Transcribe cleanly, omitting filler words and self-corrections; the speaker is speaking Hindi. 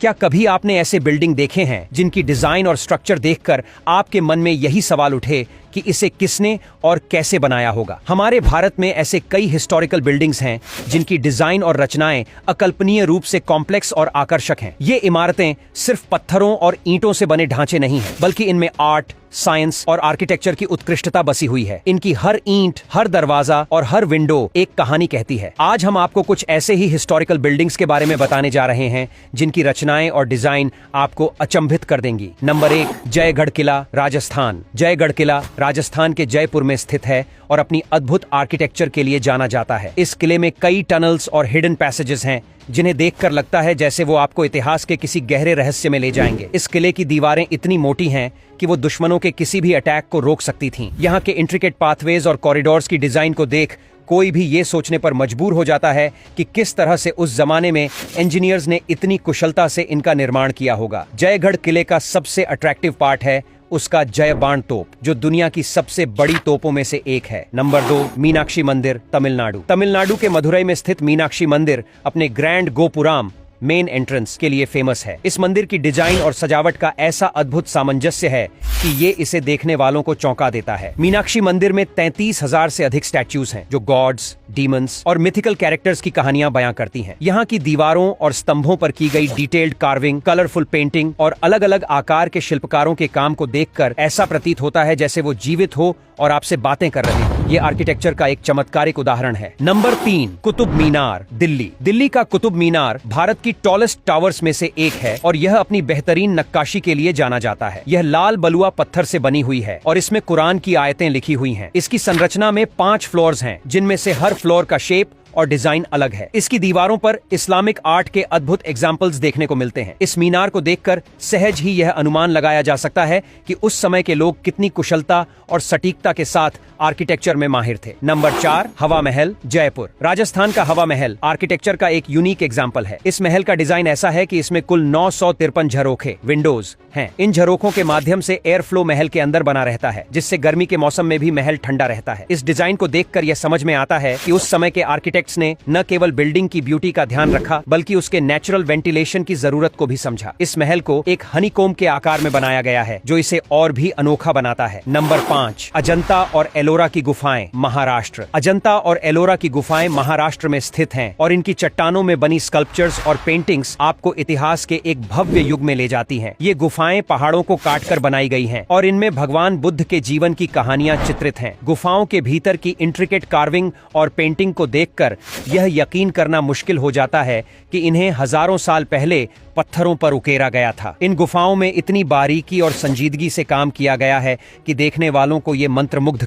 क्या कभी आपने ऐसे बिल्डिंग देखे हैं जिनकी डिजाइन और स्ट्रक्चर देखकर आपके मन में यही सवाल उठे कि इसे किसने और कैसे बनाया होगा? हमारे भारत में ऐसे कई हिस्टोरिकल बिल्डिंग्स हैं जिनकी डिजाइन और रचनाएं अकल्पनीय रूप से कॉम्प्लेक्स और आकर्षक हैं। ये इमारतें सिर्फ पत्थरों और ईंटों से बने ढांचे नहीं हैं, बल्कि इनमें आर्ट, साइंस और आर्किटेक्चर की उत्कृष्टता बसी हुई है। इनकी हर ईंट, हर दरवाजा और हर विंडो एक कहानी कहती है। आज हम आपको कुछ ऐसे ही हिस्टोरिकल बिल्डिंग्स के बारे में बताने जा रहे हैं जिनकी रचनाएं और डिजाइन आपको अचंभित कर देंगी। नंबर 1, जयगढ़ किला, राजस्थान। जयगढ़ किला राजस्थान के जयपुर में स्थित है और अपनी अद्भुत आर्किटेक्चर के लिए जाना जाता है। इस किले में कई टनल्स और हिडन पैसेजेस हैं जिन्हें देखकर लगता है जैसे वो आपको इतिहास के किसी गहरे रहस्य में ले जाएंगे। इस किले की दीवारें इतनी मोटी हैं कि वो दुश्मनों के किसी भी अटैक को रोक सकती थीं। यहाँ के इंट्रिकेट पाथवेज और कॉरिडोर्स की डिजाइन को देख कोई भी ये सोचने पर मजबूर हो जाता है कि किस तरह से उस जमाने में इंजीनियर्स ने इतनी कुशलता से इनका निर्माण किया होगा। जयगढ़ किले का सबसे अट्रैक्टिव पार्ट है उसका जय बाण तोप, जो दुनिया की सबसे बड़ी तोपों में से एक है। नंबर 2, मीनाक्षी मंदिर, तमिलनाडु। तमिलनाडु के मदुरई में स्थित मीनाक्षी मंदिर अपने ग्रैंड गोपुराम मेन एंट्रेंस के लिए फेमस है। इस मंदिर की डिजाइन और सजावट का ऐसा अद्भुत सामंजस्य है कि ये इसे देखने वालों को चौंका देता है। मीनाक्षी मंदिर में 33,000 से अधिक स्टैच्यूज हैं जो गॉड्स, डीमंस और मिथिकल कैरेक्टर्स की कहानियां बयां करती हैं। यहाँ की दीवारों और स्तंभों पर की गई डिटेल्ड कार्विंग, कलरफुल पेंटिंग और अलग अलग आकार के शिल्पकारों के काम को देखकर ऐसा प्रतीत होता है जैसे वो जीवित हो और आपसे बातें कर रहे हो। ये आर्किटेक्चर का एक चमत्कारिक उदाहरण है। नंबर 3, कुतुब मीनार, दिल्ली। दिल्ली का कुतुब मीनार भारत की टॉलेस्ट टावर्स में से एक है और यह अपनी बेहतरीन नक्काशी के लिए जाना जाता है। यह लाल बलुआ पत्थर से बनी हुई है और इसमें कुरान की आयतें लिखी हुई हैं। इसकी संरचना में 5 फ्लोर्स हैं, जिनमें से हर फ्लोर का शेप और डिजाइन अलग है। इसकी दीवारों पर इस्लामिक आर्ट के अद्भुत एग्जाम्पल्स देखने को मिलते हैं। इस मीनार को देखकर सहज ही यह अनुमान लगाया जा सकता है कि उस समय के लोग कितनी कुशलता और सटीकता के साथ आर्किटेक्चर में माहिर थे। नंबर 4, हवा महल, जयपुर। राजस्थान का हवा महल आर्किटेक्चर का एक यूनिक एग्जाम्पल है। इस महल का डिजाइन ऐसा है कि इसमें कुल 953 झरोखे, विंडोज हैं। इन झरोखों के माध्यम से एयर फ्लो महल के अंदर बना रहता है, जिससे गर्मी के मौसम में भी महल ठंडा रहता है। इस डिजाइन को देखकर यह समझ में आता है कि उस समय के आर्किटेक्ट्स ने न केवल बिल्डिंग की ब्यूटी का ध्यान रखा, बल्कि उसके नेचुरल वेंटिलेशन की जरूरत को भी समझा। इस महल को एक हनीकोम के आकार में बनाया गया है, जो इसे और भी अनोखा बनाता है। नंबर 5, अजंता और एलोरा की गुफाएं, महाराष्ट्र। अजंता और एलोरा की गुफाएं महाराष्ट्र में स्थित हैं और इनकी चट्टानों में बनी स्कल्पचर्स और पेंटिंग्स आपको इतिहास के एक भव्य युग में ले जाती हैं। ये गुफाएं पहाड़ों को काटकर बनाई गई हैं और इनमें भगवान बुद्ध के जीवन की कहानियां चित्रित हैं। गुफाओं के भीतर की इंट्रिकेट कार्विंग और पेंटिंग को देखकर यह यकीन करना मुश्किल हो जाता है कि इन्हें हजारों साल पहले पत्थरों पर उकेरा गया था। इन गुफाओं में इतनी बारीकी और संजीदगी से काम किया गया है कि देखने वालों को ये मंत्रमुग्ध